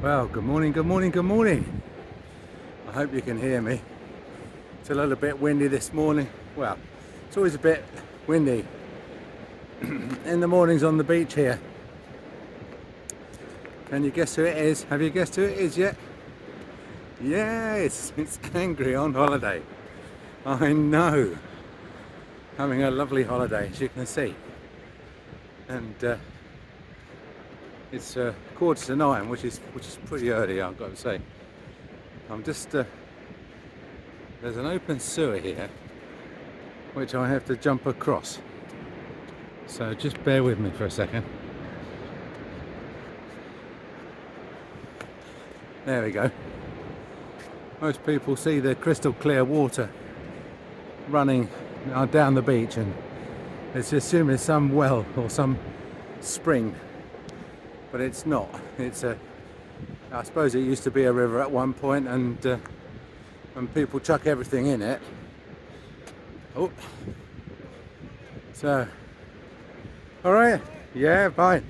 Well, good morning, good morning, good morning. I hope you can hear me. It's a little bit windy this morning. Well, it's always a bit windy in the mornings on the beach here. Can you guess who it is? Have you guessed who it is yet? Yes, it's Angry on holiday. I know. Having a lovely holiday, as you can see. And it's 9:15, which is pretty early, I've got to say. I'm just there's an open sewer here, which I have to jump across. So just bear with me for a second. There we go. Most people see the crystal clear water running down the beach, and it's assumed it's some well or some spring. But it's not. I suppose it used to be a river at one point, and when people chuck everything in it. Oh. So, all right. Yeah, fine.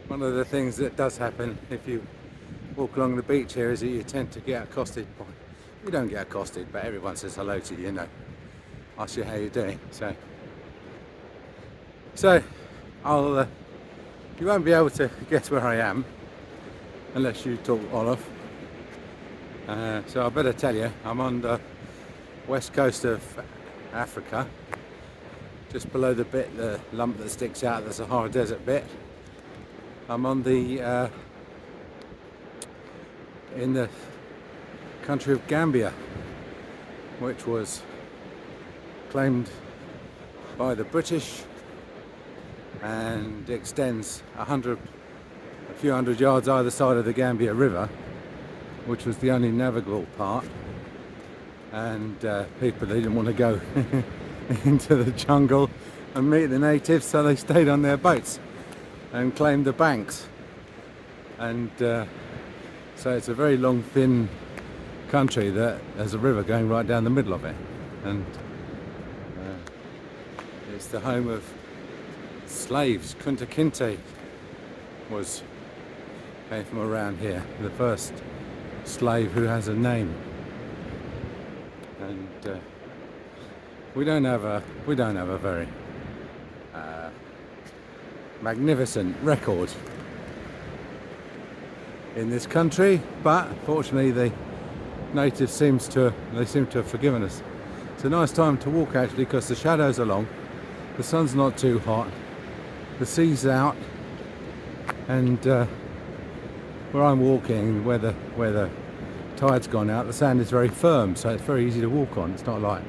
One of the things that does happen if you walk along the beach here is that you tend to get accosted by. You don't get accosted, but everyone says hello to you. Ask you how you're doing. So. You won't be able to guess where I am unless you talk Olaf. So I better tell you, I'm on the west coast of Africa, just below the lump that sticks out, the Sahara Desert bit. I'm on in the country of Gambia, which was claimed by the British and extends a few hundred yards either side of the Gambia River, which was the only navigable part, and people didn't want to go into the jungle and meet the natives, so they stayed on their boats and claimed the banks. And so it's a very long, thin country that has a river going right down the middle of it, and it's the home of slaves. Kunta Kinte came from around here, the first slave who has a name. And we don't have a very magnificent record in this country, but fortunately the natives seem to have forgiven us. It's a nice time to walk actually, because the shadows are long, the sun's not too hot, the sea's out, and where I'm walking, where the tide's gone out, the sand is very firm, so it's very easy to walk on. It's not like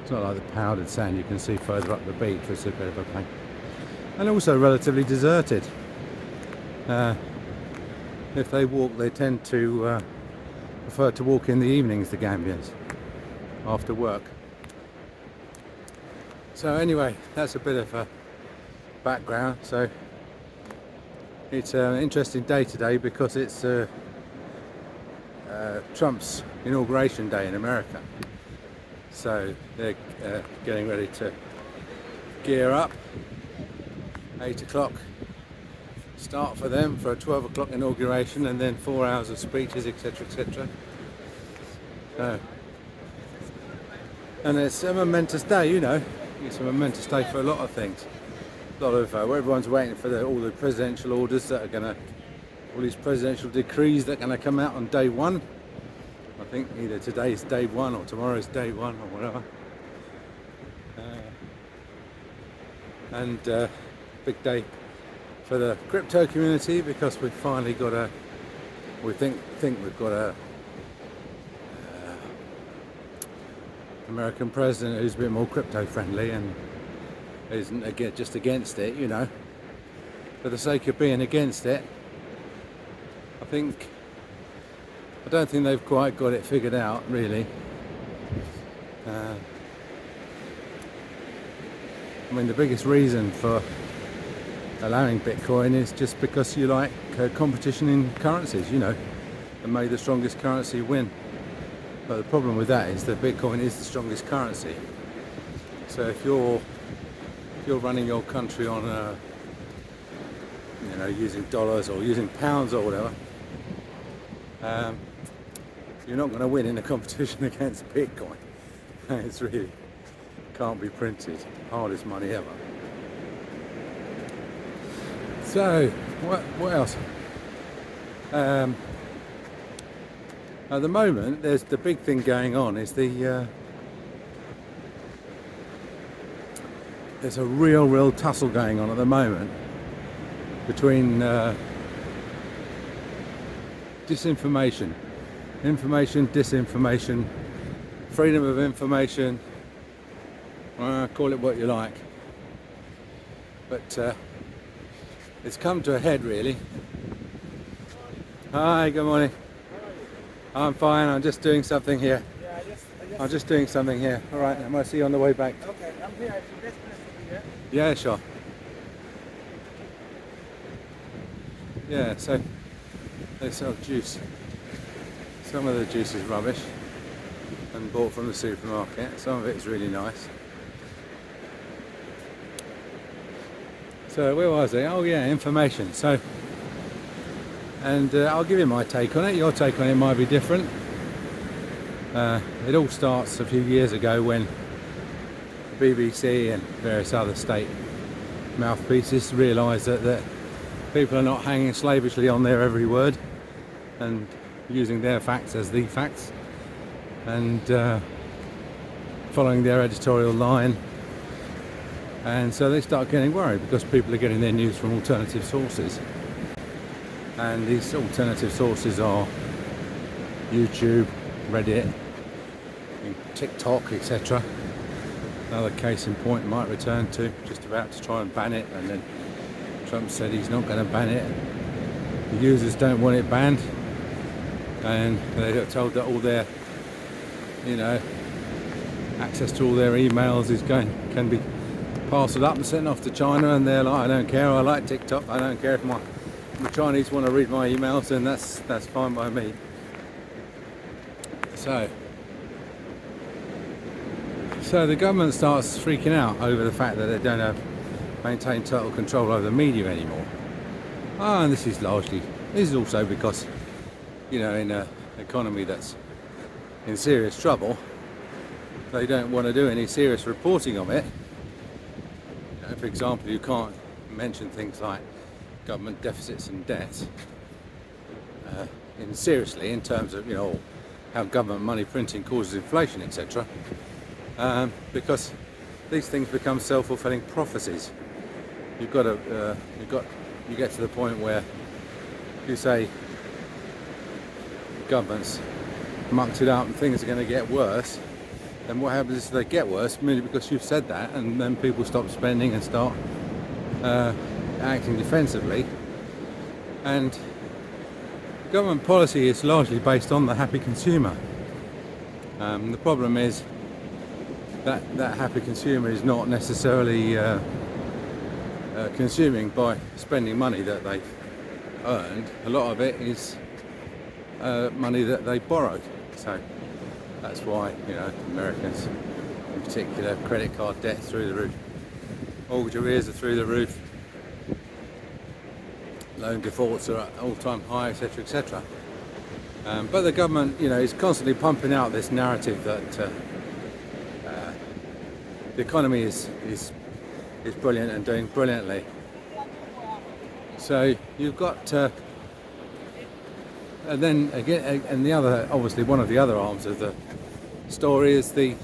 the powdered sand you can see further up the beach, which is a bit of a pain. And also relatively deserted. If they walk, they tend to prefer to walk in the evenings, the Gambians, after work. So anyway, that's a bit of a background. So it's an interesting day today because it's Trump's inauguration day in America. So they're getting ready to gear up. 8 o'clock start for them for a 12 o'clock inauguration, and then 4 hours of speeches, etc., etc. And it's a momentous day, It's a momentous day for a lot of things. A lot of everyone's waiting for all the presidential orders that are all these presidential decrees that are going to come out on day one. I think either today's day one or tomorrow's day one or whatever. And big day for the crypto community, because we've finally got we think we've got a American president who's a bit more crypto friendly and isn't just against it, for the sake of being against it. I don't think they've quite got it figured out, really. The biggest reason for allowing Bitcoin is just because you like competition in currencies, and may the strongest currency win. But the problem with that is that Bitcoin is the strongest currency. So if you're running your country on a you know, using dollars or using pounds or whatever, you're not going to win in a competition against Bitcoin. It's really can't be printed. Hardest money ever. So what else? At the moment, there's the big thing going on is there's a real tussle going on at the moment between disinformation, information, disinformation, freedom of information, call it what you like, but it's come to a head really. Hi, good morning. I'm fine, I'm just doing something here. I'm just doing something here. Alright, I might see you on the way back. Okay, I'm here. It's the best place to be, Yeah, sure. Yeah, so they sell juice. Some of the juice is rubbish and bought from the supermarket. Some of it is really nice. So where was I? Oh yeah, information. So, and I'll give you my take on it. Your take on it might be different. It all starts a few years ago when the BBC and various other state mouthpieces realised that people are not hanging slavishly on their every word and using their facts as the facts and following their editorial line. And so they start getting worried because people are getting their news from alternative sources. And these alternative sources are YouTube, Reddit, TikTok, etc. Another case in point might return to, just about to try and ban it, and then Trump said he's not going to ban it. The users don't want it banned, and they got told that all their, you know, access to all their emails can be parcelled up and sent off to China, and they're like, I don't care, I like TikTok, I don't care if the Chinese want to read my emails, then that's fine by me. So the government starts freaking out over the fact that they don't maintain total control over the media anymore. And this is also because, you know, in an economy that's in serious trouble, they don't want to do any serious reporting of it. You know, for example, you can't mention things like government deficits and debts seriously in terms of, you know, how government money printing causes inflation, etc. Because these things become self-fulfilling prophecies. You get to the point where you say the government's mucked it up and things are going to get worse, then what happens is they get worse merely because you've said that, and then people stop spending and start acting defensively. And government policy is largely based on the happy consumer. The problem is that happy consumer is not necessarily consuming by spending money that they've earned. A lot of it is money that they borrowed. So that's why, you know, Americans in particular, credit card debt through the roof, mortgage arrears are through the roof, loan defaults are at all-time high, etc., etc. But the government, you know, is constantly pumping out this narrative that the economy is brilliant and doing brilliantly. So you've got, and then again, and the other, obviously, one of the other arms of the story is the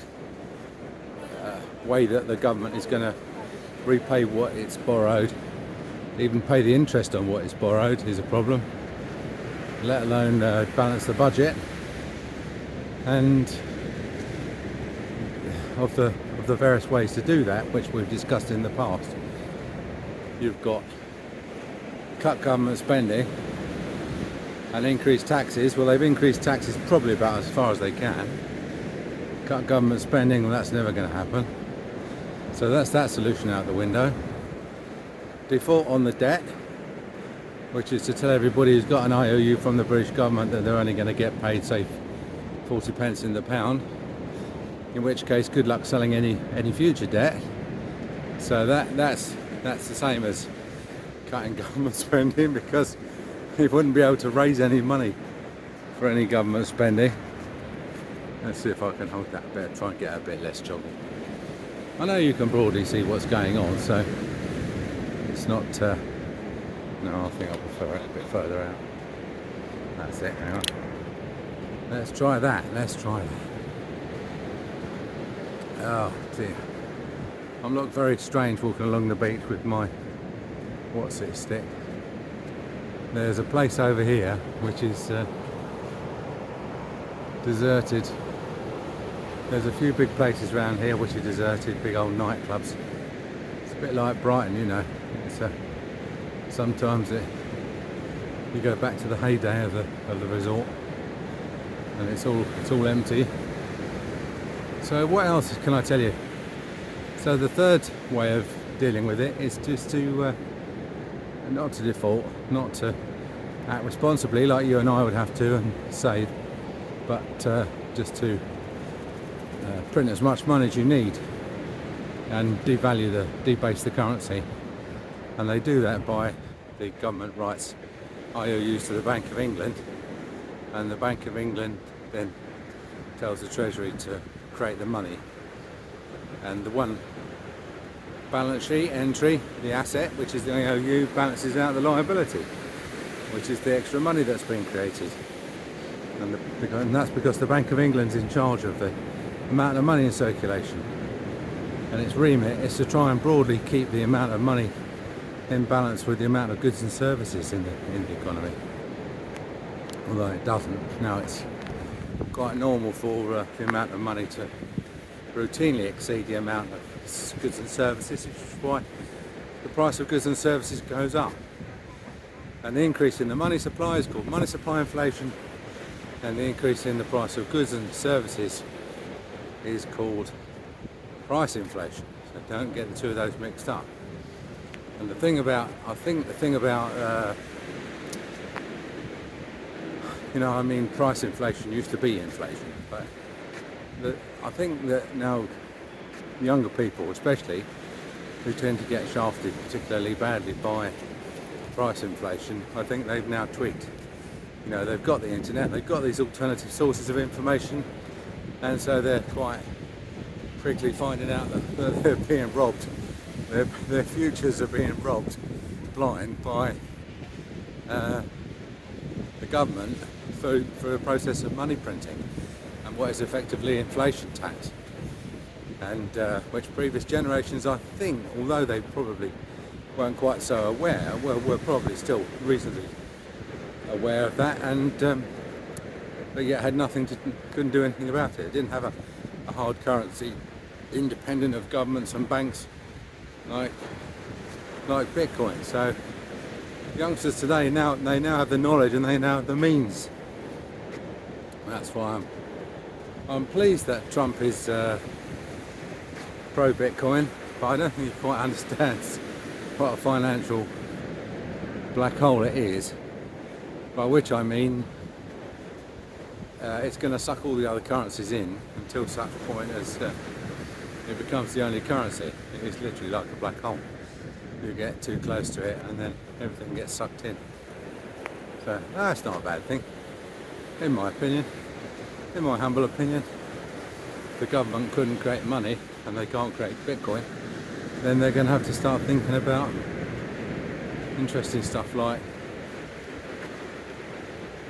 way that the government is going to repay what it's borrowed. Even pay the interest on what is borrowed is a problem, let alone balance the budget. And of the various ways to do that, which we've discussed in the past, you've got cut government spending and increase taxes. Well, they've increased taxes probably about as far as they can. Cut government spending, well, that's never going to happen. So that's that solution out the window. Default on the debt, which is to tell everybody who's got an IOU from the British government that they're only going to get paid, say, 40 pence in the pound, in which case good luck selling any future debt. So that's the same as cutting government spending because he wouldn't be able to raise any money for any government spending. Let's see if I can hold that a bit, try and get a bit less joggle. I know you can broadly see what's going on, so it's not... no, I think I prefer it a bit further out. That's it, hang on. Let's try that, Oh dear. I'm looking very strange walking along the beach with my what's it stick. There's a place over here which is deserted. There's a few big places around here which are deserted, big old nightclubs. It's a bit like Brighton, you know. It's sometimes you go back to the heyday of the resort, and it's all empty. So what else can I tell you? So the third way of dealing with it is just to not to default, not to act responsibly like you and I would have to and save, but just to print as much money as you need and debase the currency. And they do that by the government writes IOUs to the Bank of England, and the Bank of England then tells the Treasury to create the money, and the one balance sheet entry, the asset, which is the IOU, balances out the liability, which is the extra money that's been created, and that's because the Bank of England's in charge of the amount of money in circulation, and its remit is to try and broadly keep the amount of money in balance with the amount of goods and services in the economy. Although it doesn't. Now it's quite normal for the amount of money to routinely exceed the amount of goods and services, which is why the price of goods and services goes up. And the increase in the money supply is called money supply inflation, and the increase in the price of goods and services is called price inflation. So don't get the two of those mixed up. And I think the thing about price inflation used to be inflation, but I think that now younger people especially, who tend to get shafted particularly badly by price inflation, I think they've now tweaked. You know, they've got the internet, they've got these alternative sources of information, and so they're quite quickly finding out that they're being robbed. Their futures are being robbed blind by the government for a process of money printing and what is effectively inflation tax, and which previous generations, I think, although they probably weren't quite so aware, were probably still reasonably aware of that, and but yet couldn't do anything about it. It didn't have a hard currency independent of governments and banks like Bitcoin. So youngsters today now have the knowledge and they now have the means. That's why I'm pleased that Trump is pro Bitcoin, but I don't think he quite understands what a financial black hole it is. By which I mean it's going to suck all the other currencies in until such point as it becomes the only currency. It's literally like a black hole. You get too close to it and then everything gets sucked in. So that's not a bad thing, in my opinion. In my humble opinion, if the government couldn't create money and they can't create Bitcoin, then they're going to have to start thinking about interesting stuff like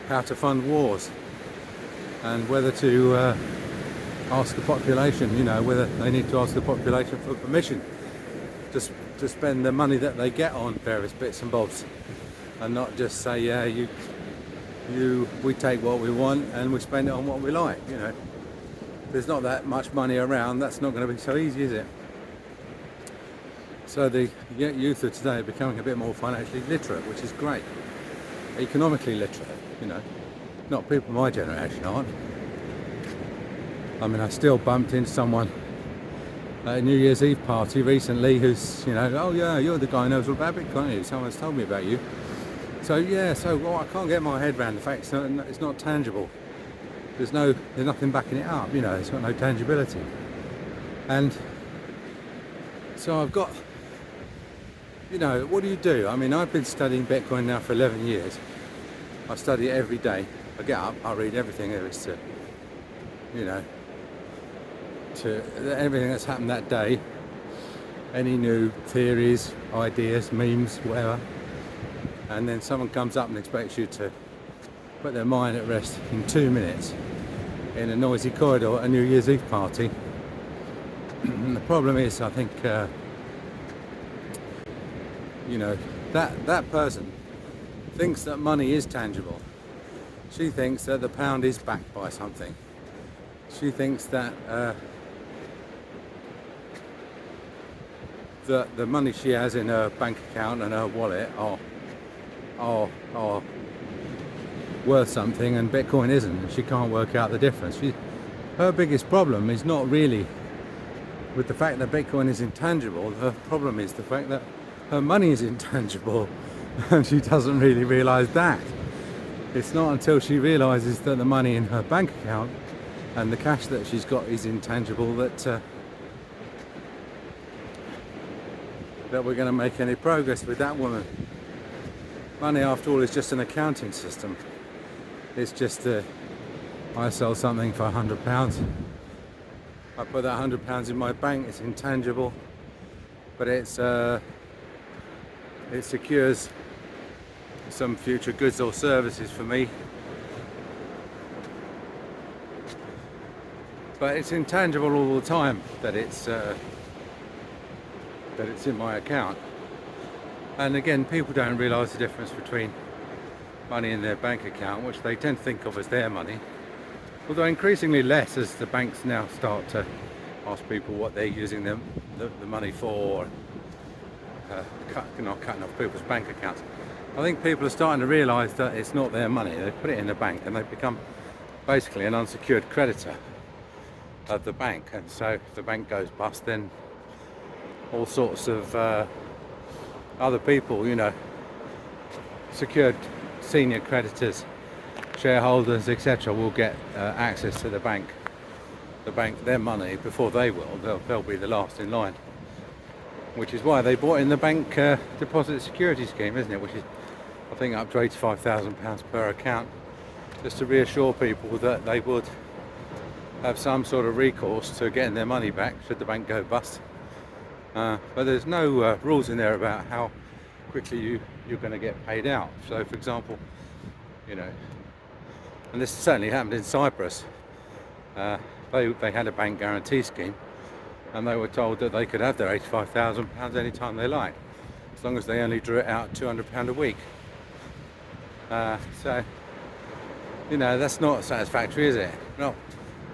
how to fund wars and whether to ask the population, whether they need to ask the population for permission to spend the money that they get on various bits and bobs, and not just say, yeah, we take what we want and we spend it on what we like. There's not that much money around. That's not going to be so easy, is it? So the youth of today are becoming a bit more financially literate, which is great. Economically literate, Not people my generation aren't. I mean, I still bumped into someone at a New Year's Eve party recently who's, oh yeah, you're the guy who knows all about Bitcoin. Someone's told me about you. So yeah, I can't get my head around the fact it's not tangible. There's nothing backing it up. It's got no tangibility. And so I've got you know, what do you do? I mean, I've been studying Bitcoin now for 11 years. I study it every day. I get up, I read everything there is to, you know, to everything that's happened that day. Any new theories, ideas, memes, whatever. And then someone comes up and expects you to put their mind at rest in 2 minutes in a noisy corridor at a New Year's Eve party. The problem is, I think, you know, that person thinks that money is tangible. She thinks that the pound is backed by something. She thinks that the money she has in her bank account and her wallet are worth something, and Bitcoin isn't, and she can't work out the difference. Her biggest problem is not really with the fact that Bitcoin is intangible. Her problem is the fact that her money is intangible, and she doesn't really realize that. It's not until she realizes that the money in her bank account and the cash that she's got is intangible that we're going to make any progress with that woman. Money, after all, is just an accounting system. It's just I sell something for £100. I put that £100 in my bank. It's intangible, but it secures some future goods or services for me. But it's intangible all the time that it's in my account. And again, people don't realise the difference between money in their bank account, which they tend to think of as their money, although increasingly less as the banks now start to ask people what they're using the money for, not cutting off people's bank accounts. I think people are starting to realise that it's not their money. They put it in the bank and they've become basically an unsecured creditor of the bank, and so if the bank goes bust, then all sorts of other people, you know, secured senior creditors, shareholders, etc., will get access to the bank, their money before they will. They'll be the last in line, which is why they brought in the bank deposit security scheme, isn't it? Which is, I think, up to £85,000 per account, just to reassure people that they would have some sort of recourse to getting their money back should the bank go bust. But there's no rules in there about how quickly you're going to get paid out. So, for example, you know, and this certainly happened in Cyprus. They had a bank guarantee scheme, and they were told that they could have their £85,000 any time they liked, as long as they only drew it out £200 a week. So, you know, that's not satisfactory, is it? Not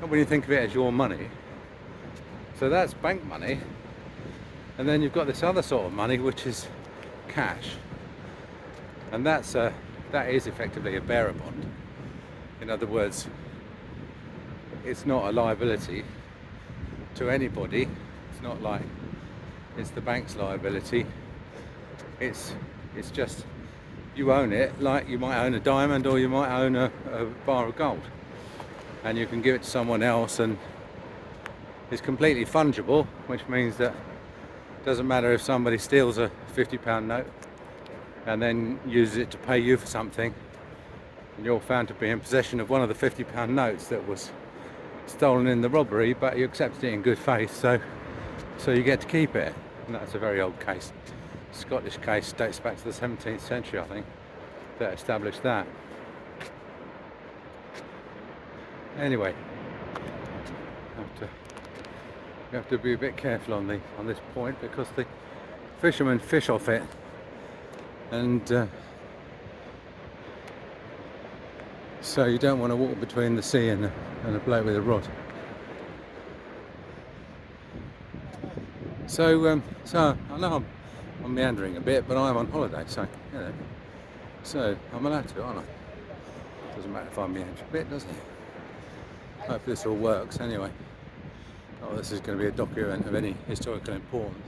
when you think of it as your money. So that's bank money. And then you've got this other sort of money, which is cash, and that is effectively a bearer bond. In other words, it's not a liability to anybody. It's not like it's the bank's liability. It's just you own it, like you might own a diamond or you might own a bar of gold, and you can give it to someone else, and it's completely fungible, which means that it doesn't matter if somebody steals a £50 note and then uses it to pay you for something, and you're found to be in possession of one of the £50 notes that was stolen in the robbery, but you accepted it in good faith, so you get to keep it. And that's a very old case. Scottish case, dates back to the 17th century, I think, that established that. Anyway, you have to be a bit careful on this point, because the fishermen fish off it, and so you don't want to walk between the sea and a bloke with a rod. So I know I'm meandering a bit, but I'm on holiday, so you know, so I'm allowed to, aren't I? Doesn't matter if I meander a bit, does it? Hope this all works anyway. Oh, this is going to be a document of any historical importance.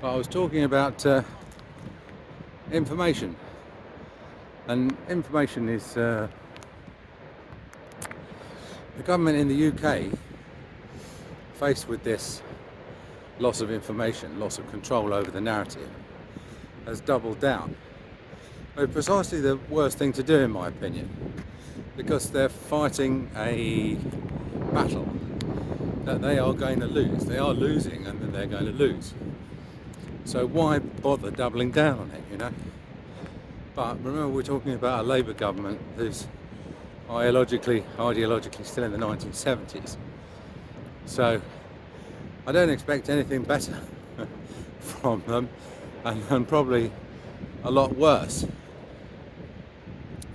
But I was talking about information, and information is the government in the UK, faced with this loss of information, loss of control over the narrative, has doubled down. Well, precisely the worst thing to do, in my opinion, because they're fighting a battle that they are going to lose. They are losing, and then they're going to lose. So why bother doubling down on it, you know? But remember, we're talking about a Labour government who's ideologically still in the 1970s. So I don't expect anything better from them, and probably a lot worse.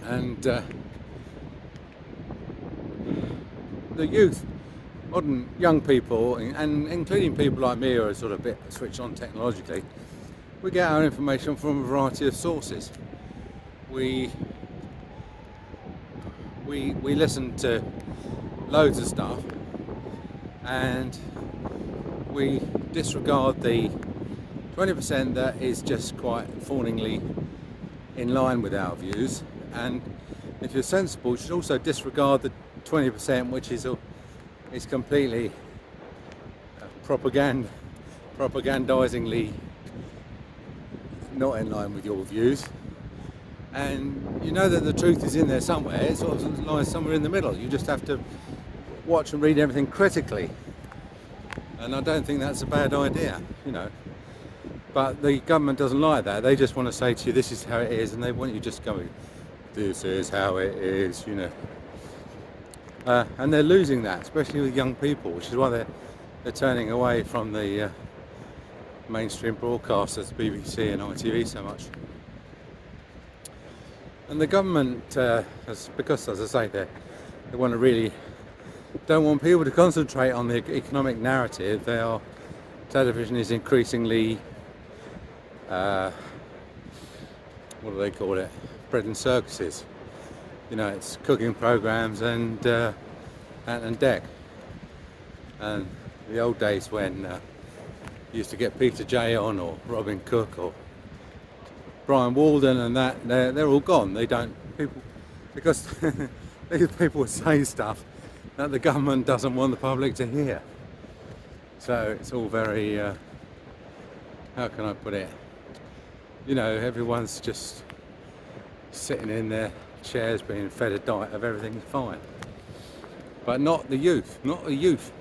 And the youth, modern young people, and including people like me who are sort of a bit switched on technologically, we get our information from a variety of sources. We listen to loads of stuff, and we disregard the 20% that is just quite fawningly in line with our views. And if you're sensible, you should also disregard the 20% which is completely propagandizingly not in line with your views. And you know that the truth is in there somewhere. It sort of lies somewhere in the middle. You just have to watch and read everything critically. And I don't think that's a bad idea, you know. But the government doesn't like that. They just want to say to you, this is how it is, and they want you just going, this is how it is, you know. And they're losing that, especially with young people, which is why they're turning away from the mainstream broadcasters, BBC and ITV so much. And the government, because as I say, they want to really don't want people to concentrate on the economic narrative. Television is increasingly, what do they call it? Bread and circuses. You know, it's cooking programs and deck. And the old days when you used to get Peter Jay on, or Robin Cook, or Brian Walden, and that they're all gone. They don't because these people say stuff that the government doesn't want the public to hear. So it's all very how can I put it? You know, everyone's just sitting in their chairs being fed a diet of everything's fine. But not the youth. Not the youth.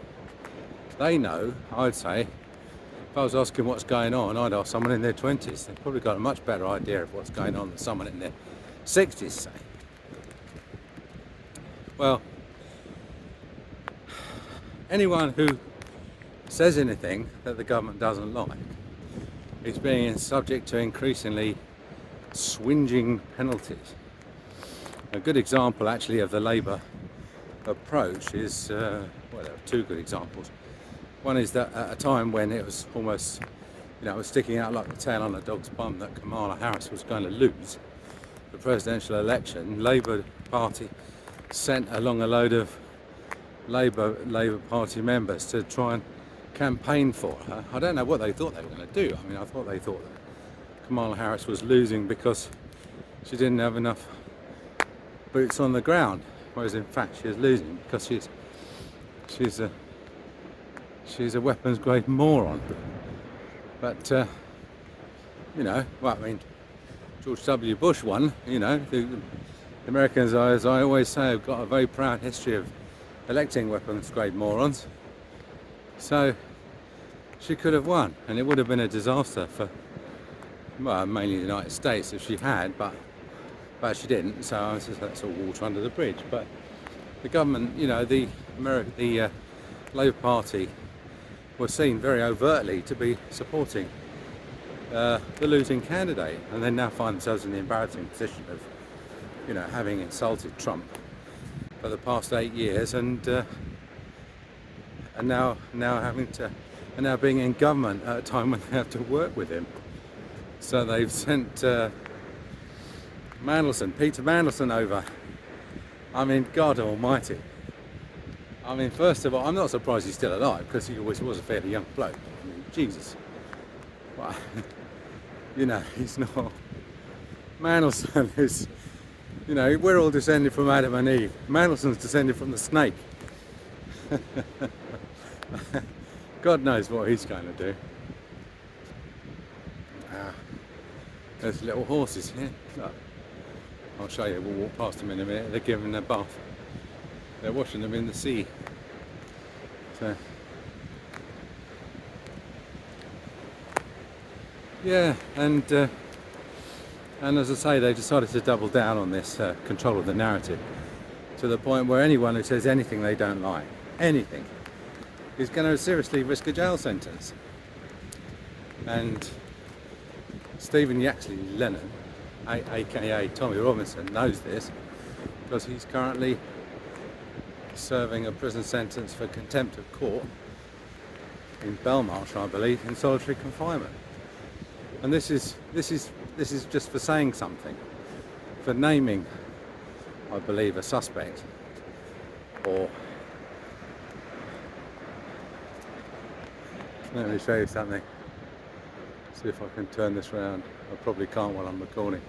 They know, I'd say. If I was asking what's going on, I'd ask someone in their 20s. They've probably got a much better idea of what's going on than someone in their 60s, say. Well, anyone who says anything that the government doesn't like is being subject to increasingly swingeing penalties. A good example, actually, of the Labour approach is, well, there are two good examples. One is that at a time when it was almost, you know, it was sticking out like the tail on a dog's bum that Kamala Harris was going to lose the presidential election, Labour Party sent along a load of Labour Party members to try and campaign for her. I don't know what they thought they were going to do. I mean, I thought they thought that Kamala Harris was losing because she didn't have enough boots on the ground, whereas in fact she is losing because she's a weapons grade moron. But you know, well, I mean, George W. Bush won. You know, the Americans, as I always say, have got a very proud history of electing weapons grade morons. So she could have won, and it would have been a disaster for, well, mainly the United States if she had, but she didn't. So that's all water under the bridge. But the government, you know, the Labour Party were seen very overtly to be supporting the losing candidate, and they now find themselves in the embarrassing position of, you know, having insulted Trump for the past 8 years, and now being in government at a time when they have to work with him. So they've sent Peter Mandelson over. I mean, God Almighty. I mean, first of all, I'm not surprised he's still alive, because he always was a fairly young bloke. I mean, Jesus. Well, you know, he's not. Mandelson is, you know, we're all descended from Adam and Eve. Mandelson's descended from the snake. God knows what he's going to do. There's little horses here. Look. I'll show you, we'll walk past them in a minute. They're giving them a bath. They're washing them in the sea. So, yeah, and as I say, they decided to double down on this control of the narrative to the point where anyone who says anything they don't like, anything, is going to seriously risk a jail sentence. And Stephen Yaxley Lennon, aka Tommy Robinson, knows this because he's currently serving a prison sentence for contempt of court in Belmarsh, I believe, in solitary confinement. And this is just for saying something, for naming, I believe, a suspect, or let me show you something. See if I can turn this around. I probably can't while I'm recording.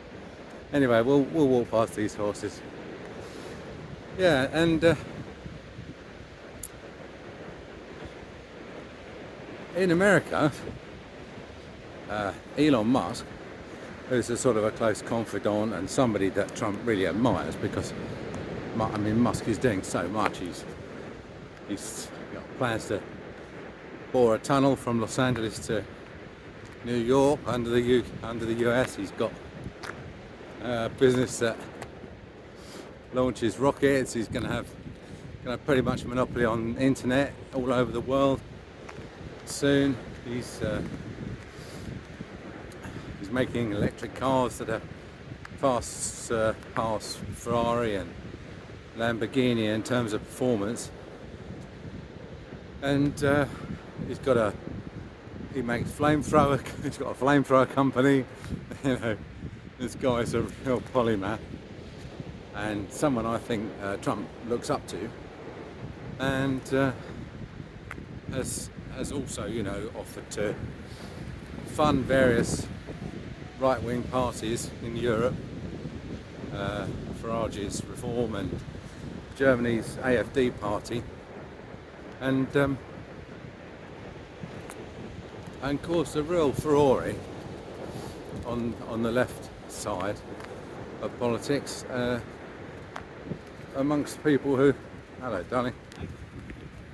Anyway, we'll walk past these horses. Yeah, and in America, Elon Musk, who's a sort of a close confidant and somebody that Trump really admires because, I mean, Musk is doing so much. He's got plans to bore a tunnel from Los Angeles to New York under the US. He's got a business that launches rockets. He's going to have pretty much a monopoly on the internet all over the world soon. He's making electric cars that are fast past Ferrari and Lamborghini in terms of performance. And he makes flamethrower. He's got a flamethrower company. You know, this guy's a real polymath and someone I think Trump looks up to, and has also, you know, offered to fund various right-wing parties in Europe, Farage's Reform and Germany's AfD party, and of course a real furore on the left side of politics amongst people who, hello darling,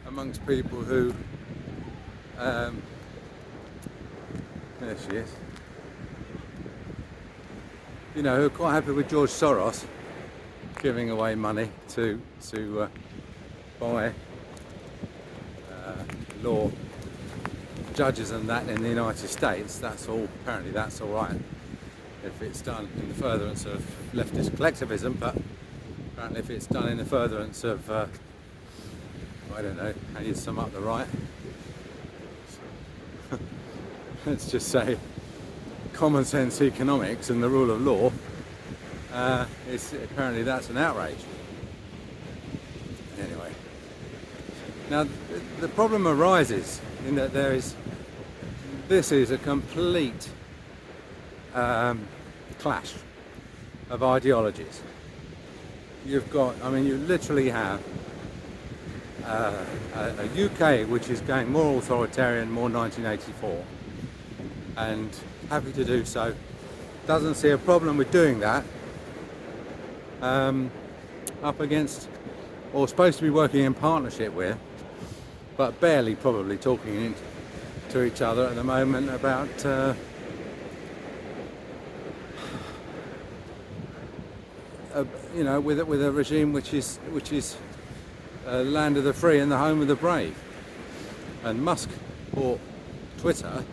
amongst people who, there she is, you know, who are quite happy with George Soros giving away money to buy law judges and that in the United States. That's all, apparently that's all right if it's done in the furtherance of leftist collectivism, but apparently if it's done in the furtherance of I don't know how you sum up the right, let's just say common sense economics and the rule of law, apparently that's an outrage. Anyway, now the problem arises in that this is a complete clash of ideologies. You've got, I mean, you literally have a UK which is going more authoritarian, more 1984, and happy to do so, doesn't see a problem with doing that, up against, or supposed to be working in partnership with, but barely probably talking to each other at the moment about you know, with a regime which is land of the free and the home of the brave. And Musk bought Twitter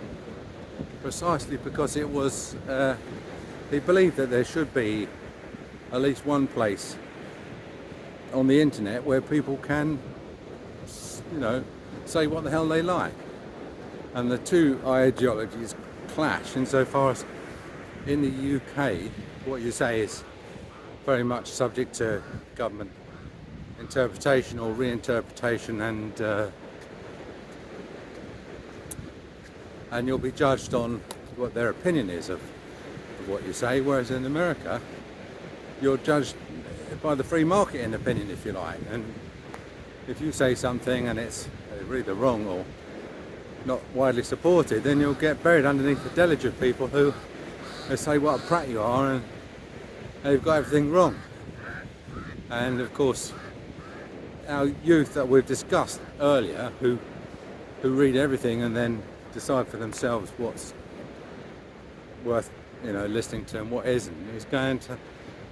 precisely because it was he believed that there should be at least one place on the internet where people can, you know, say what the hell they like. And the two ideologies clash insofar as in the UK what you say is very much subject to government interpretation or reinterpretation, and you'll be judged on what their opinion is of what you say, whereas in America you're judged by the free market in opinion, if you like, and if you say something and it's either wrong or not widely supported, then you'll get buried underneath the deluge of people who they say what a prat you are, and they've got everything wrong. And of course, our youth that we've discussed earlier, who read everything and then decide for themselves what's worth, listening to and what isn't, is going to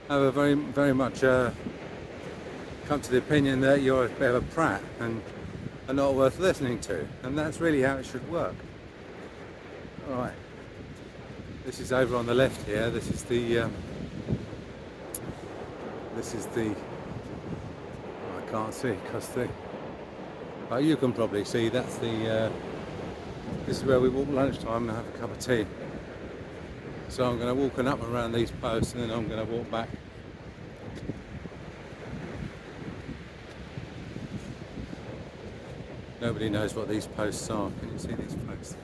have a very much come to the opinion that you're a bit of a prat and are not worth listening to, and that's really how it should work. All right, this is over on the left here. This is the I can't see because you can probably see that's the this is where we walk lunchtime and have a cup of tea. So I'm going to walk up and around these posts, and then I'm going to walk back. Nobody knows what these posts are. Can you see these posts?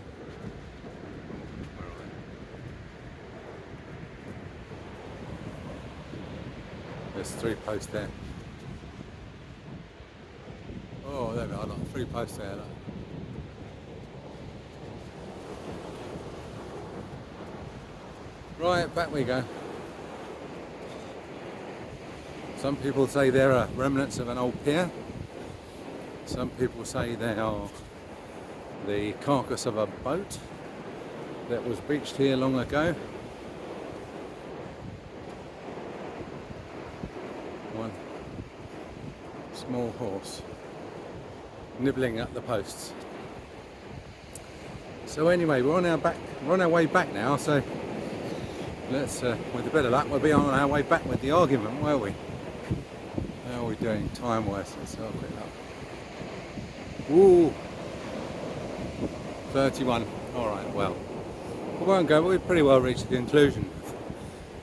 There's 3 posts there. Oh, there we are, look, 3 posts there. Look. Right, back we go. Some people say there are remnants of an old pier. Some people say they are the carcass of a boat that was beached here long ago. One small horse nibbling at the posts. So anyway, we're on our way back now. So let's, with a bit of luck, we'll be on our way back with the argument, won't we? How are we doing time-wise? Let's have a quick look. Ooh, 31. All right, well, we won't go, but we've pretty well reached the conclusion of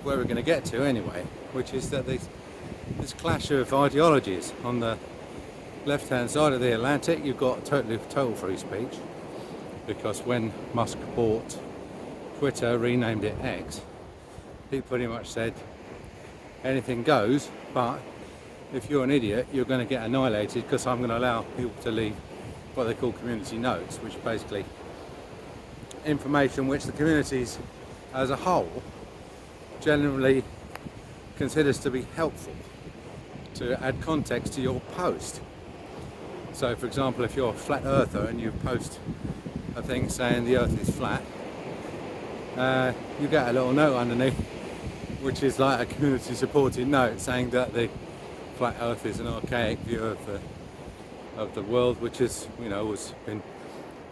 where we're going to get to anyway, which is that this clash of ideologies. On the left-hand side of the Atlantic, you've got total free speech, because when Musk bought Twitter, renamed it X, he pretty much said anything goes, but if you're an idiot, you're going to get annihilated, because I'm going to allow people to leave what they call community notes, which is basically information which the communities as a whole generally considers to be helpful to add context to your post. So for example, if you're a flat earther and you post a thing saying the earth is flat, you get a little note underneath which is like a community supported note saying that the flat earth is an archaic view of the world, which is, has been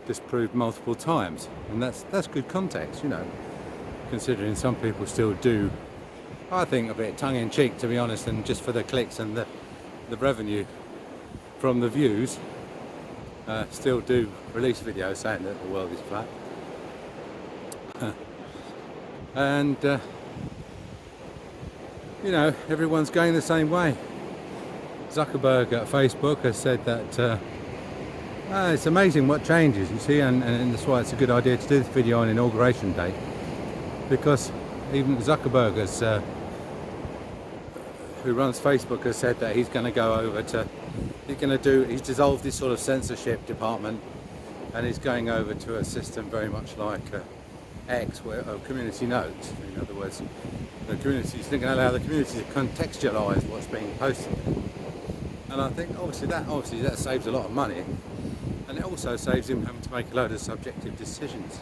disproved multiple times, and that's good context, considering some people still do, I think, a bit tongue-in-cheek, to be honest, and just for the clicks and the revenue from the views, still do release videos saying that the world is flat. And everyone's going the same way. Zuckerberg at Facebook has said that it's amazing what changes, you see, and that's why it's a good idea to do this video on Inauguration Day, because even Zuckerberg who runs Facebook has said that he's going to go over to, he's dissolved this sort of censorship department, and he's going over to a system very much like X, where community notes. In other words, the communities, they're going to allow the community to contextualise what's being posted. And I think obviously that saves a lot of money, and it also saves him having to make a load of subjective decisions.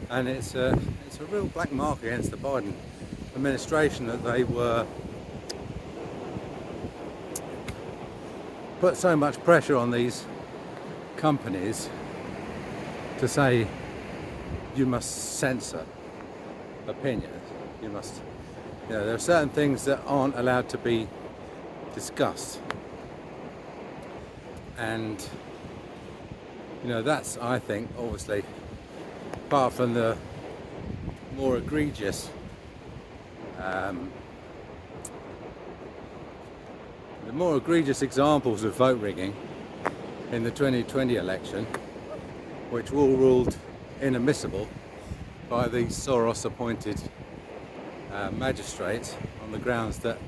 And it's a real black mark against the Biden administration that they were put so much pressure on these companies to say you must censor opinions. You must, there are certain things that aren't allowed to be discussed. And that's, I think, obviously, apart from the more egregious examples of vote rigging in the 2020 election, which were all ruled inadmissible by the Soros appointed magistrates on the grounds that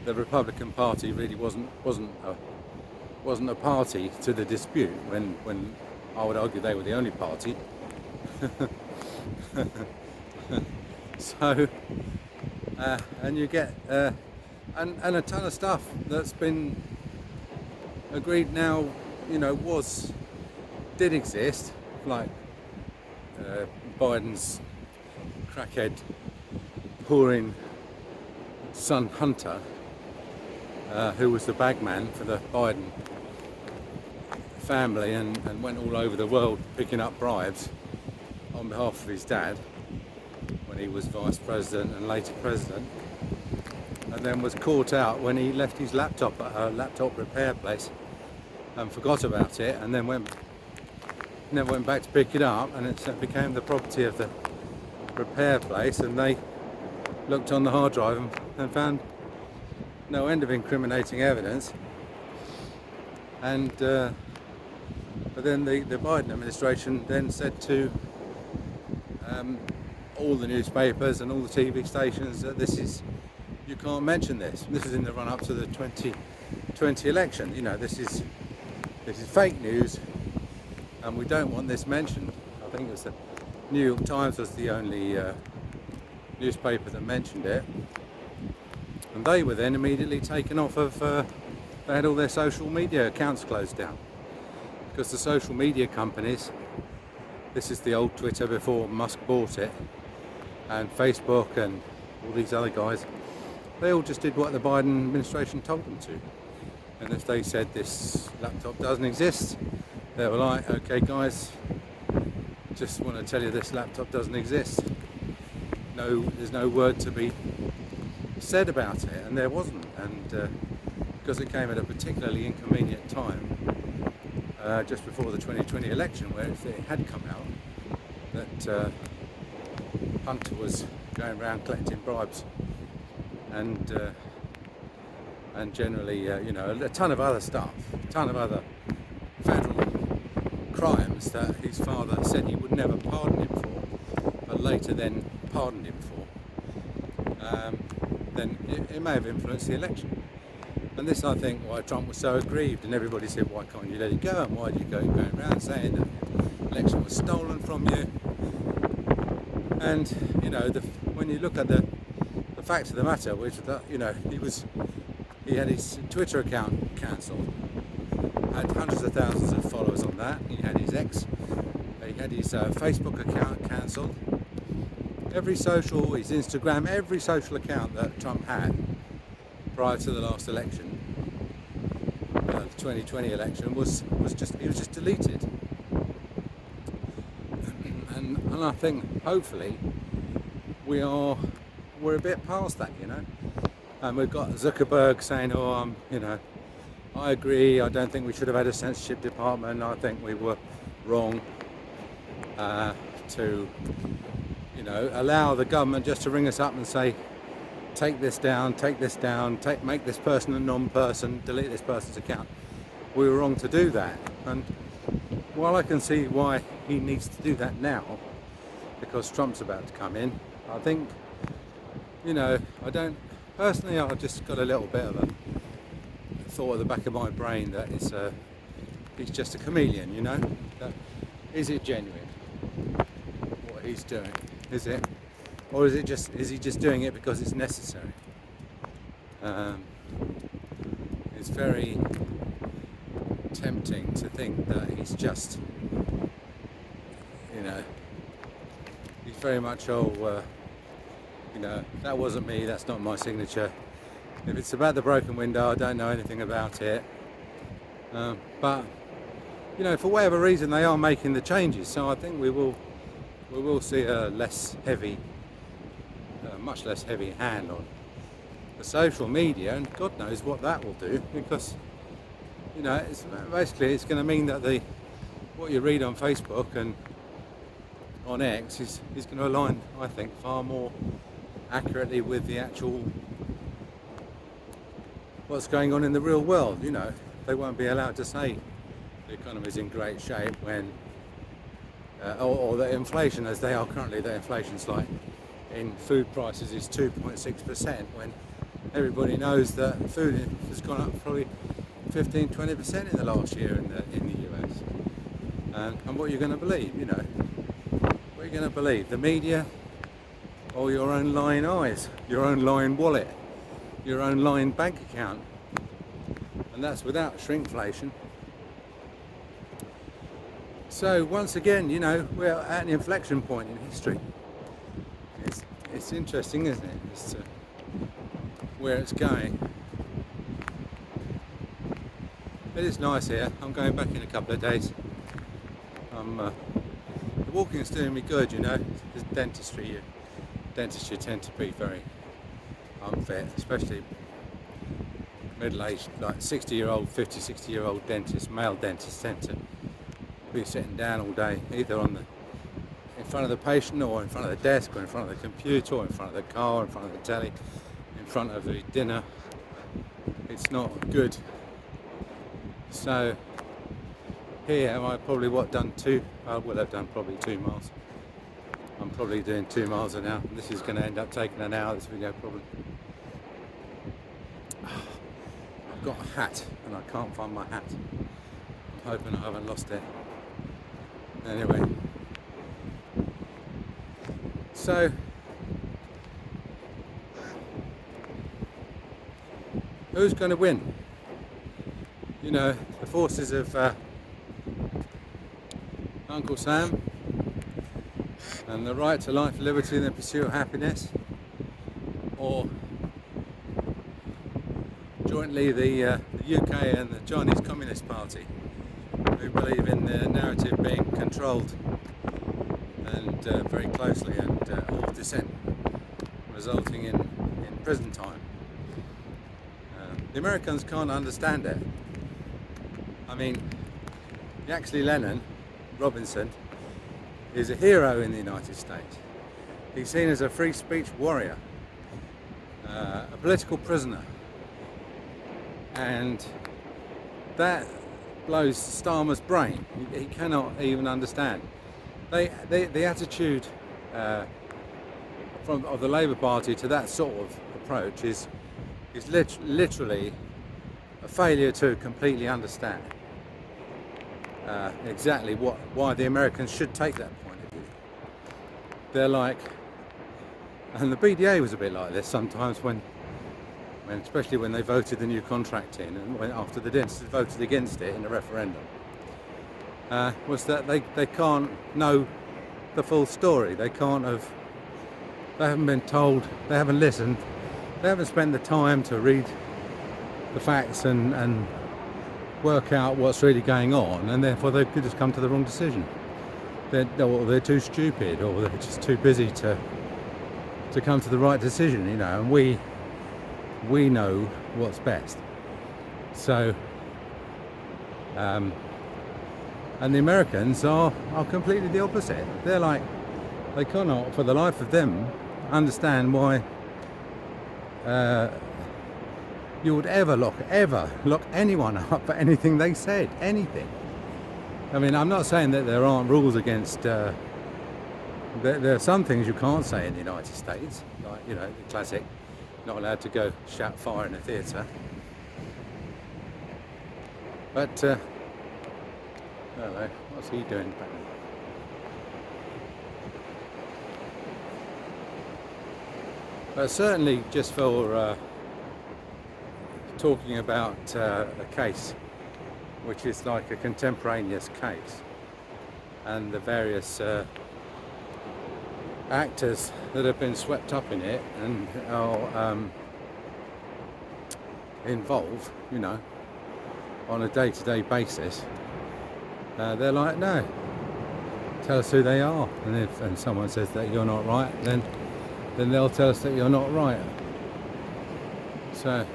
the Republican Party really wasn't a party to the dispute, when I would argue they were the only party. So, and you get and a ton of stuff that's been agreed now, did exist, like Biden's crackhead pouring son Hunter, who was the bagman for the Biden family and went all over the world picking up bribes on behalf of his dad when he was vice president and later president, and then was caught out when he left his laptop at a laptop repair place and forgot about it, and then never went back to pick it up, and it became the property of the repair place, and they looked on the hard drive and found no end of incriminating evidence. And but then the Biden administration then said to all the newspapers and all the TV stations that you can't mention this. This is in the run up to the 2020 election. This is fake news, and we don't want this mentioned. I think it was the New York Times was the only newspaper that mentioned it, and they were then immediately taken off of. They had all their social media accounts closed down because the social media companies. This is the old Twitter before Musk bought it, and Facebook and all these other guys. They all just did what the Biden administration told them to. And if they said this laptop doesn't exist, they were like, okay guys, just want to tell you this laptop doesn't exist. There's no word to be said about it, and there wasn't. And because it came at a particularly inconvenient time, just before the 2020 election, where if it had come out that Hunter was going around collecting bribes and generally, a ton of other stuff, a ton of other federal crimes that his father said he would never pardon him for, but later then pardoned him for, then it may have influenced the election. And this, I think, why Trump was so aggrieved, and everybody said, why can't you let it go, and why do you go going around saying that the election was stolen from you? And, when you look at the fact of the matter, which that, he had his Twitter account cancelled, had hundreds of thousands of followers on that, he had his Facebook account cancelled, his Instagram, every social account that Trump had prior to the last election, the 2020 election, was just deleted. And I think hopefully we're a bit past that, and we've got Zuckerberg saying, I agree, I don't think we should have had a censorship department, I think we were wrong to allow the government just to ring us up and say, take this down, make this person a non-person, delete this person's account. We were wrong to do that. And while I can see why he needs to do that now, because Trump's about to come in, I think, I've just got a little bit of a thought at the back of my brain that he's just a chameleon, that, is it genuine, what he's doing? Is it? Or is he just doing it because it's necessary? It's very tempting to think that he's just, he's very much, that wasn't me, that's not my signature. If it's about the broken window, I don't know anything about it. But, for whatever reason, they are making the changes, so I think we will see a much less heavy hand on the social media, and God knows what that will do, because it's going to mean that what you read on Facebook and on X is going to align, I think, far more accurately with the actual what's going on in the real world. They won't be allowed to say the economy's in great shape when or the inflation, as they are currently, the inflation's like in food prices is 2.6%, when everybody knows that food has gone up probably 15-20% in the last year in the US. And what you're going to believe, what you're going to believe, the media or your own lying eyes, your own lying wallet, your own lying bank account. And that's without shrinkflation. So once again, you know, we're at an inflection point in history. It's interesting, isn't it? It's, where it's going. It is nice here. I'm going back in a couple of days. The walking's doing me good, you know. This dentistry tend to be very unfit, especially middle-aged, like 60-year-old, 50, 60-year-old dentists, male dentists tend to be sitting down all day, either in front of the patient, or in front of the desk, or in front of the computer, or in front of the car, or in front of the telly, in front of the dinner. It's not good. So here I probably I will have done probably 2 miles. I'm probably doing 2 miles an hour. This is going to end up taking an hour, this video probably. I've got a hat and I can't find my hat. I'm hoping I haven't lost it. Anyway. So who's going to win? You know, the forces of Uncle Sam and the right to life, liberty and the pursuit of happiness, or jointly the UK and the Chinese Communist Party, who believe in the narrative being controlled and very closely, and all dissent resulting in prison time. The Americans can't understand it. I mean, actually Lennon, Robinson, is a hero in the United States. He's seen as a free speech warrior, a political prisoner, and that blows Starmer's brain. He cannot even understand. The attitude of the Labour Party to that sort of approach is literally a failure to completely understand exactly why the Americans should take that point of view. They're like, and the BDA was a bit like this sometimes when especially when they voted the new contract in, and after the dentists voted against it in the referendum, was that they can't know the full story. They haven't been told, they haven't listened, they haven't spent the time to read the facts and work out what's really going on, and therefore they could just come to the wrong decision. They're too stupid, or they're just too busy to come to the right decision, you know, and we know what's best. So and the Americans are completely the opposite. They're like, they cannot for the life of them understand why you would ever lock anyone up for anything they said, anything. I mean, I'm not saying that there aren't rules against, there are some things you can't say in the United States, like, you know, the classic, not allowed to go shout fire in a theatre. But, hello, what's he doing back there? But certainly just for talking about a case which is like a contemporaneous case, and the various actors that have been swept up in it and are involved, you know, on a day-to-day basis, they're like, no, tell us who they are, and if someone says that you're not right, then they'll tell us that you're not right. So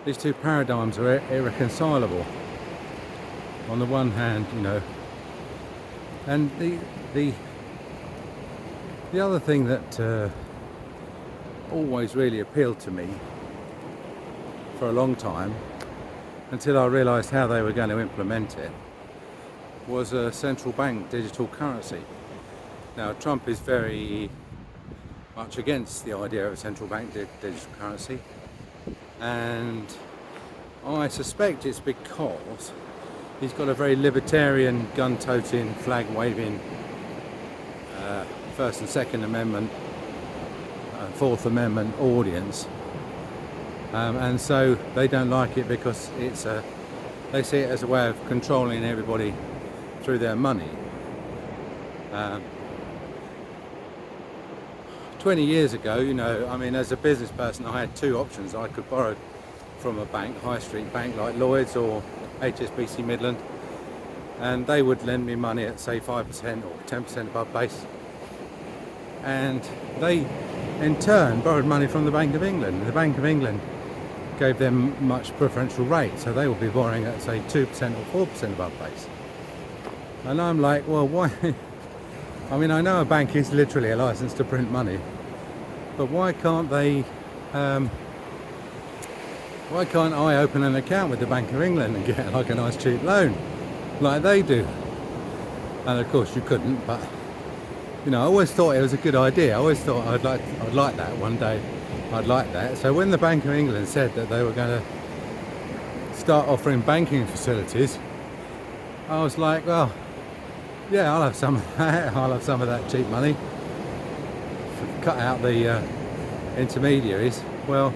these two paradigms are irreconcilable. On the one hand, you know, and the other thing that always really appealed to me for a long time, until I realised how they were going to implement it, was a central bank digital currency. Now, Trump is very much against the idea of a central bank digital currency, and I suspect it's because he's got a very libertarian, gun-toting, flag-waving First and Second Amendment, Fourth Amendment audience, and so they don't like it because they see it as a way of controlling everybody through their money. 20 years ago, I mean, as a business person, I had two options. I could borrow from a bank, high street bank like Lloyd's or HSBC Midland, and they would lend me money at say 5% or 10% above base, and they in turn borrowed money from the Bank of England, and the Bank of England gave them much preferential rate, so they will be borrowing at say 2% or 4% above base. And I'm like, well, why? I mean, I know a bank is literally a license to print money, but why can't they why can't I open an account with the Bank of England and get like a nice cheap loan like they do? And of course you couldn't, but I always thought it was a good idea. I always thought I'd like that one day. I'd like that. So when the Bank of England said that they were going to start offering banking facilities, I was like, well, yeah, I'll have some of that. I'll have some of that cheap money. Cut out the intermediaries. Well,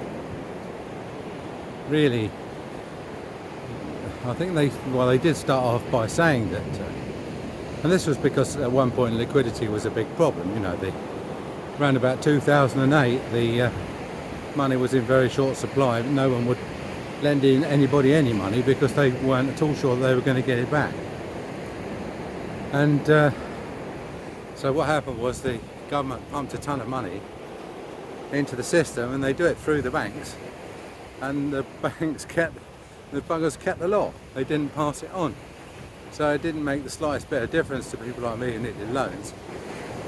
really, I think they did start off by saying that, and this was because at one point liquidity was a big problem. Around about 2008, the money was in very short supply. No one would lend in anybody any money because they weren't at all sure they were going to get it back. And so what happened was the government pumped a ton of money into the system, and they do it through the banks, and the buggers kept the lot. They didn't pass it on. So it didn't make the slightest bit of difference to people like me who needed loans,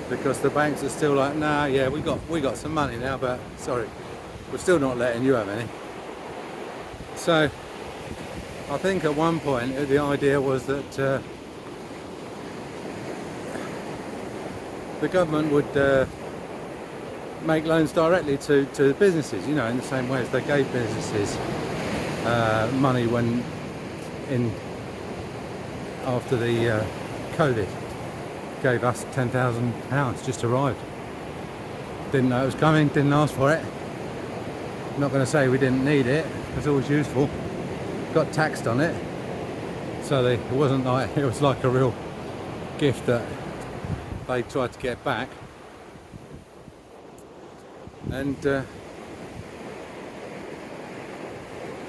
because the banks are still like, nah, yeah, we got some money now, but sorry, we're still not letting you have any. So I think at one point the idea was that the government would make loans directly to businesses, in the same way as they gave businesses money when after the COVID, gave us £10,000, just arrived. Didn't know it was coming, didn't ask for it. Not going to say we didn't need it, it's always useful. Got taxed on it, so it wasn't like, it was like a real gift that they tried to get back. And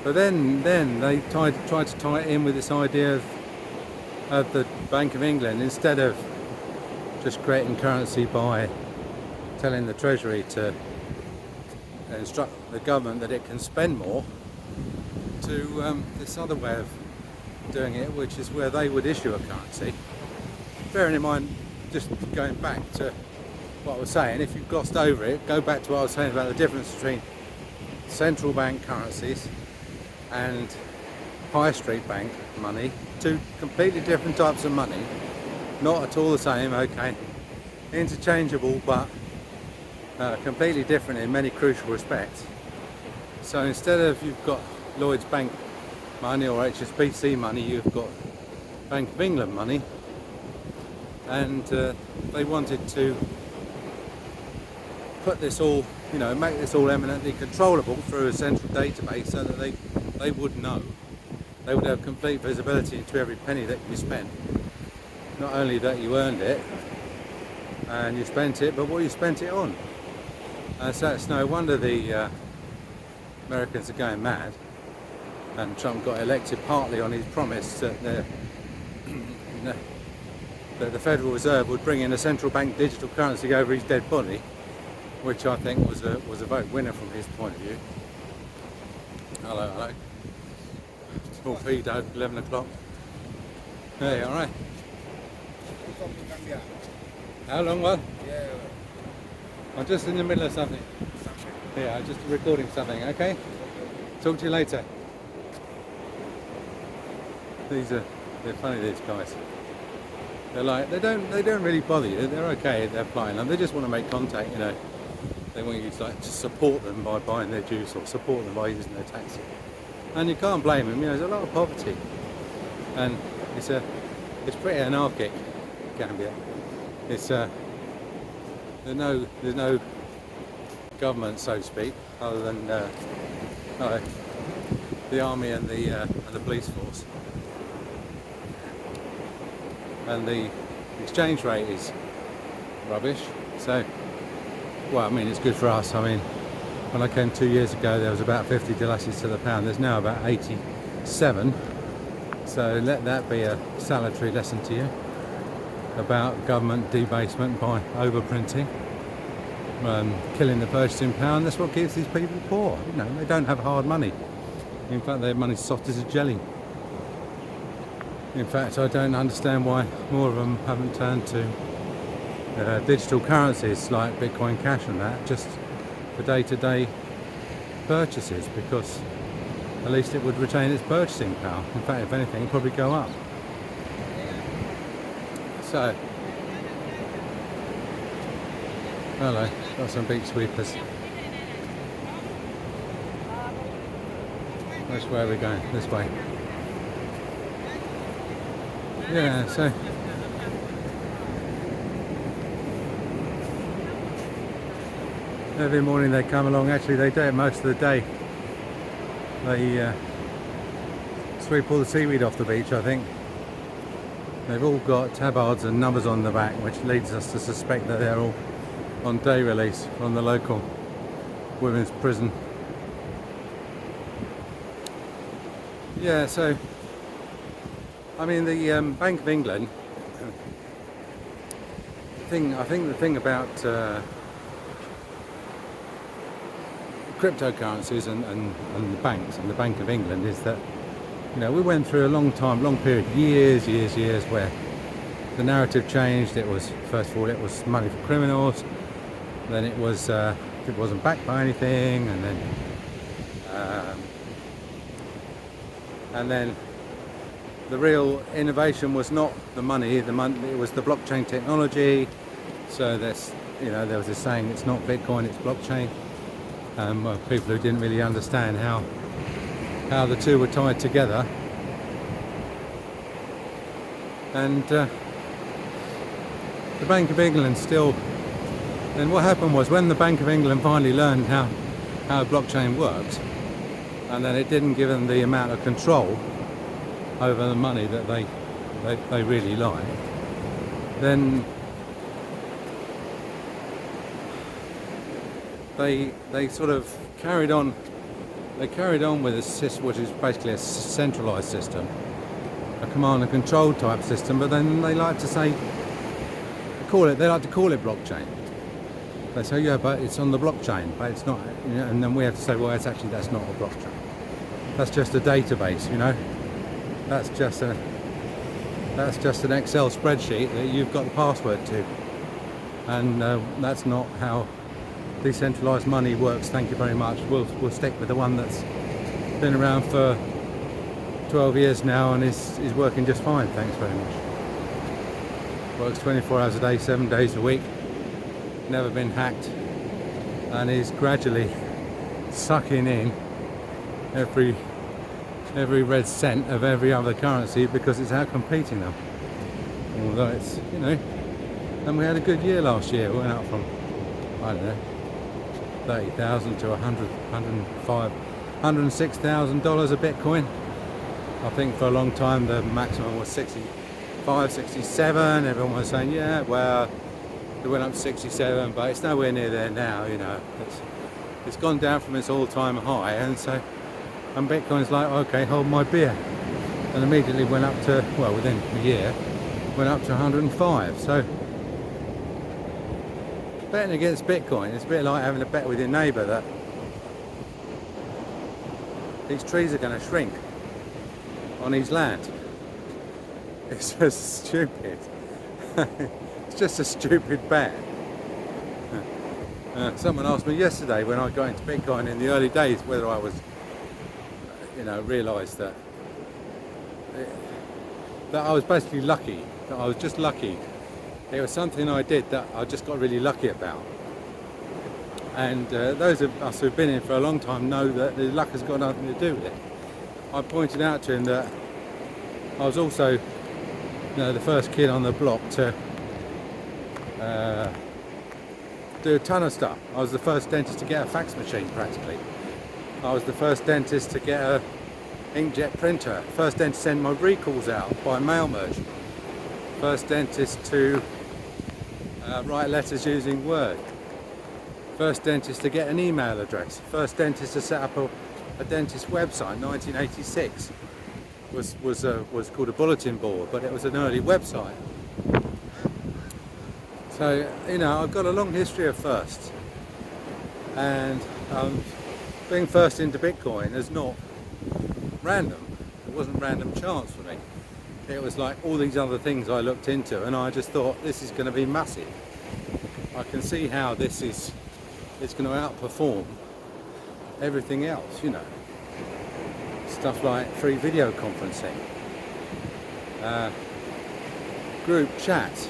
but then they tried to tie it in with this idea of the Bank of England, instead of just creating currency by telling the Treasury to instruct the government that it can spend more, to this other way of doing it, which is where they would issue a currency. Bearing in mind, just going back to what I was saying, if you've glossed over it, go back to what I was saying about the difference between central bank currencies and high street bank money. Two completely different types of money, not at all the same, okay, interchangeable, but completely different in many crucial respects. So instead of you've got Lloyd's Bank money or HSBC money, you've got Bank of England money, and they wanted to put this all, make this all eminently controllable through a central database, so that they would know. They would have complete visibility into every penny that you spent. Not only that you earned it and you spent it, but what you spent it on. So it's no wonder the Americans are going mad, and Trump got elected partly on his promise that that the Federal Reserve would bring in a central bank digital currency over his dead body, which I think was a vote winner from his point of view. Hello. Small pedo, 11 o'clock. Hey, alright. How long, what? Yeah. I'm just in the middle of something. Yeah, I'm just recording something, okay? Talk to you later. They're funny, these guys. They're like, they don't really bother you. They're okay, they're flying, and they just want to make contact, They want you to support them by buying their juice, or support them by using their taxi. And you can't blame them, there's a lot of poverty. And it's pretty anarchic, Gambia. It's there's no government, so to speak, other than the army and the police force. And the exchange rate is rubbish. So, well, I mean, it's good for us. I mean, when I came 2 years ago, there was about 50 dilasses to the pound. There's now about 87. So let that be a salutary lesson to you about government debasement by overprinting, killing the purchasing power. That's what keeps these people poor. You know, they don't have hard money. In fact, their money's soft as a jelly. In fact, I don't understand why more of them haven't turned to digital currencies like Bitcoin Cash and that, just for day-to-day purchases, because at least it would retain its purchasing power. In fact, if anything, it'd probably go up. So, hello, got some beach sweepers. Which way are we going? This way. Yeah, so every morning they come along. Actually, they do it most of the day. They sweep all the seaweed off the beach, I think. They've all got tabards and numbers on the back, which leads us to suspect that they're all on day release from the local women's prison. Yeah, so I mean, the Bank of England. I think the thing about cryptocurrencies and the banks and the Bank of England is that, you know, we went through a long period, years, where the narrative changed. It was, first of all, it was money for criminals. Then it wasn't backed by anything, and then the real innovation was not the money. It was the blockchain technology. So that's, you know, there was this saying, it's not Bitcoin, it's blockchain. Well, people who didn't really understand how the two were tied together. And the Bank of England still. Then what happened was, when the Bank of England finally learned how blockchain works, and then it didn't give them the amount of control over the money that they really like, then they sort of carried on with a system which is basically a centralized system, a command and control type system, but then they like to call it blockchain. They say, yeah, but it's on the blockchain, but it's not, you know, and then we have to say, well, that's not a blockchain. That's just a database, you know. That's just an Excel spreadsheet that you've got the password to, and that's not how decentralized money works. Thank you very much. We'll stick with the one that's been around for 12 years now and is working just fine. Thanks very much. Works 24 hours a day, 7 days a week. Never been hacked, and is gradually sucking in every red cent of every other currency because it's out competing them. Although it's, you know, and we had a good year last year. We went up from, I don't know, 30,000 to 100, 105, $106,000 a Bitcoin. I think for a long time the maximum was 65, 67. Everyone was saying, yeah, well, it went up to 67, but it's nowhere near there now. You know, it's gone down from its all-time high, and Bitcoin's like, okay, hold my beer, and immediately went up to, well, within a year, went up to 105. So betting against Bitcoin, it's a bit like having a bet with your neighbour that these trees are going to shrink on his land. It's just stupid. It's just a stupid bet. Someone asked me yesterday when I got into Bitcoin in the early days whether I was, you know, realised that I was basically lucky, that I was just lucky. It was something I did that I just got really lucky about. And those of us who've been in for a long time know that the luck has got nothing to do with it. I pointed out to him that I was also know, the first kid on the block to do a ton of stuff. I was the first dentist to get a fax machine practically. I was the first dentist to get a inkjet printer. First dentist to send my recalls out by mail merge. First dentist to write letters using Word. First dentist to get an email address. First dentist to set up a dentist website. 1986 was called a bulletin board, but it was an early website. So, you know, I've got a long history of firsts, and being first into Bitcoin is not random. It wasn't random chance for me. It was like all these other things I looked into, and I just thought this is going to be massive. I can see how it's going to outperform everything else, you know. Stuff like free video conferencing, group chat,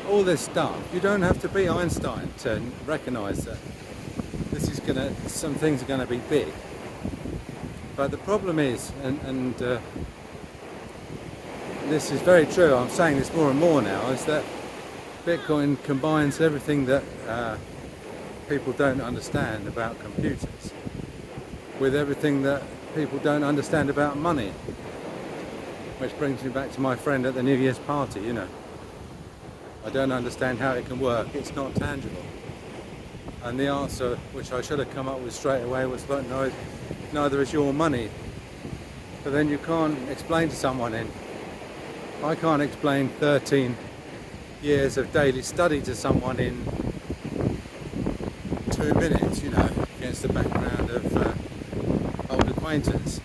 all this stuff. You don't have to be Einstein to recognise that some things are going to be big. But the problem is, and this is very true, I'm saying this more and more now, is that Bitcoin combines everything that people don't understand about computers with everything that people don't understand about money. Which brings me back to my friend at the New Year's party, you know. I don't understand how it can work, it's not tangible. And the answer, which I should have come up with straight away, was that no, neither is your money. But then you can't explain to someone I can't explain 13 years of daily study to someone in 2 minutes, you know, against the background of old acquaintance.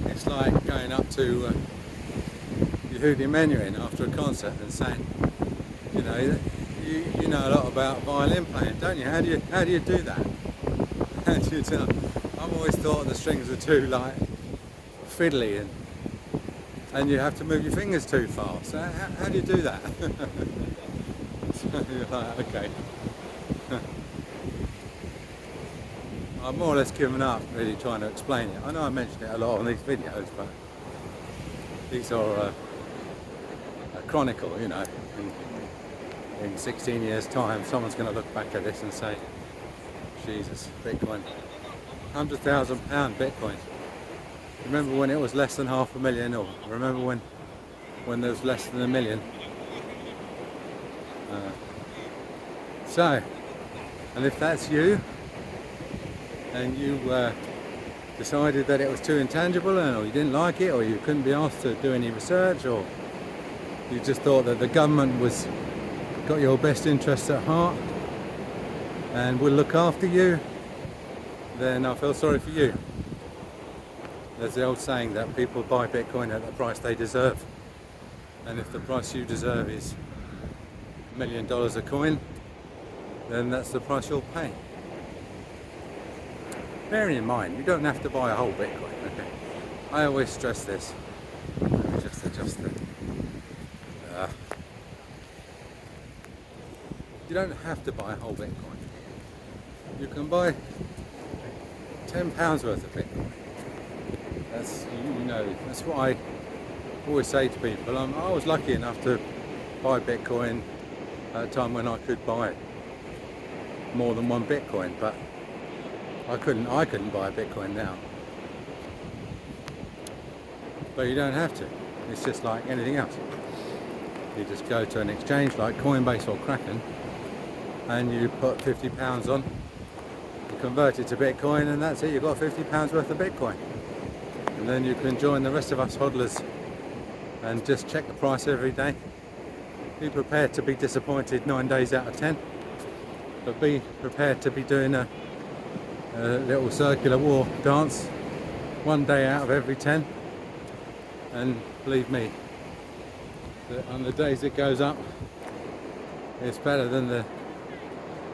It's like going up to Yehudi Menuhin after a concert and saying, you know, you know a lot about violin playing, don't you? How do you do that? How do you do? I've always thought the strings are too like fiddly and you have to move your fingers too fast. So how do you do that? So you're like, okay. I've more or less given up really trying to explain it. I know I mentioned it a lot on these videos, but these are a chronicle, you know. In 16 years time, someone's going to look back at this and say, Jesus, Bitcoin, £100,000 Bitcoin. Remember when it was less than 500,000, or remember when there was less than 1 million? So, and if that's you, and you decided that it was too intangible, or you didn't like it, or you couldn't be asked to do any research, or you just thought that the government got your best interests at heart and will look after you, then I feel sorry for you. There's the old saying that people buy Bitcoin at the price they deserve, and if the price you deserve is $1 million a coin, then that's the price you'll pay. Bearing in mind, you don't have to buy a whole Bitcoin, okay? I always stress this. Let me just adjust it. You don't have to buy a whole Bitcoin. You can buy £10 worth of Bitcoin. That's, you know, that's what I always say to people. I was lucky enough to buy Bitcoin at a time when I could buy more than one Bitcoin, but I couldn't buy a Bitcoin now. But you don't have to. It's just like anything else. You just go to an exchange like Coinbase or Kraken, and you put £50 on, you convert it to Bitcoin, and that's it, you've got £50 worth of Bitcoin. And then you can join the rest of us hodlers and just check the price every day. Be prepared to be disappointed 9 days out of 10, but be prepared to be doing a little circular war dance 1 day out of every 10. And believe me, that on the days it goes up, it's better than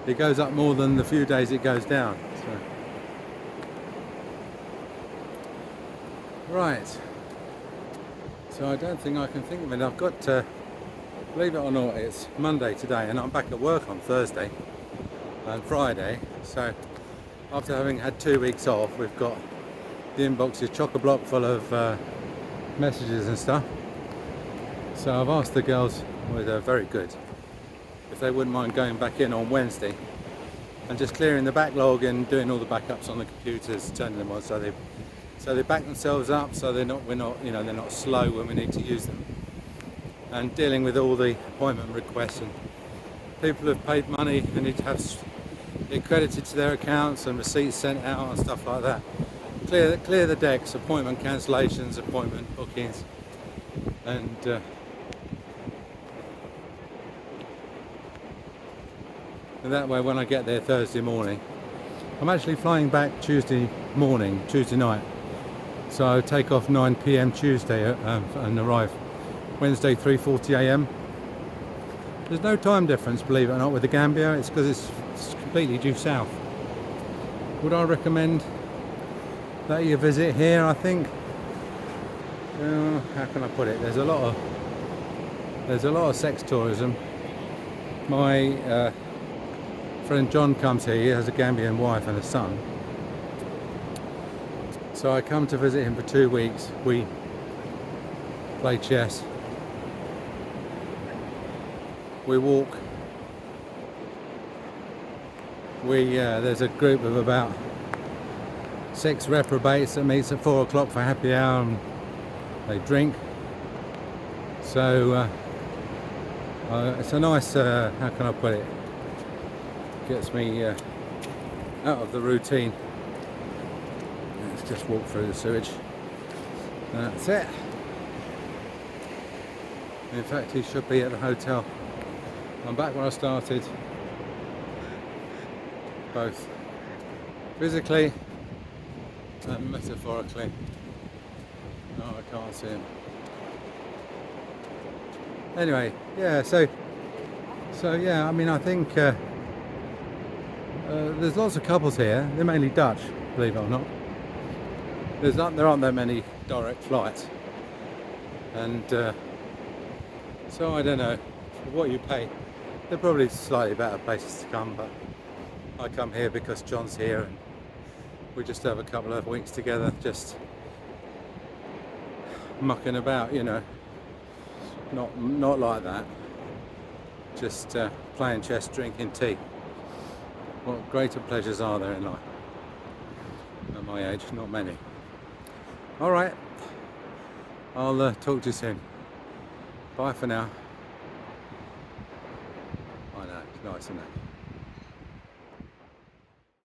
it goes up more than the few days it goes down. So. Right. So I don't think I can think of it. I've got believe it or not, it's Monday today, and I'm back at work on Thursday and Friday. So after having had 2 weeks off, we've got the inbox is chock-a-block full of messages and stuff. So I've asked the girls, well, they're very good, if they wouldn't mind going back in on Wednesday and just clearing the backlog and doing all the backups on the computers, turning them on so they back themselves up, so they're not slow when we need to use them, and dealing with all the appointment requests and people who've paid money and need to have it credited to their accounts and receipts sent out and stuff like that. Clear the decks, appointment cancellations, appointment bookings, and that way when I get there Thursday morning, I'm actually flying back Tuesday night, so I take off 9 PM Tuesday and arrive Wednesday 3:40 AM. There's no time difference, believe it or not, with the Gambia. It's because it's completely due south. Would I recommend that you visit here? I think, how can I put it, there's a lot of sex tourism. My friend John comes here. He has a Gambian wife and a son, so I come to visit him for 2 weeks. We play chess, we walk, there's a group of about 6 reprobates that meets at 4 o'clock for happy hour, and they drink. So it's a nice, how can I put it, gets me out of the routine. Let's just walk through the sewage. That's it. In fact, he should be at the hotel. I'm back where I started, both physically and metaphorically. No, I can't see him. Anyway, yeah, so yeah, I mean, I think there's lots of couples here. They're mainly Dutch, believe it or not. There aren't that many direct flights, and so I don't know, for what you pay, they're probably slightly better places to come, but I come here because John's here and we just have a couple of weeks together, just mucking about, not like that, just playing chess, drinking tea. What greater pleasures are there in life? At my age, not many. All right, I'll talk to you soon. Bye for now. I know, it's nice, isn't it?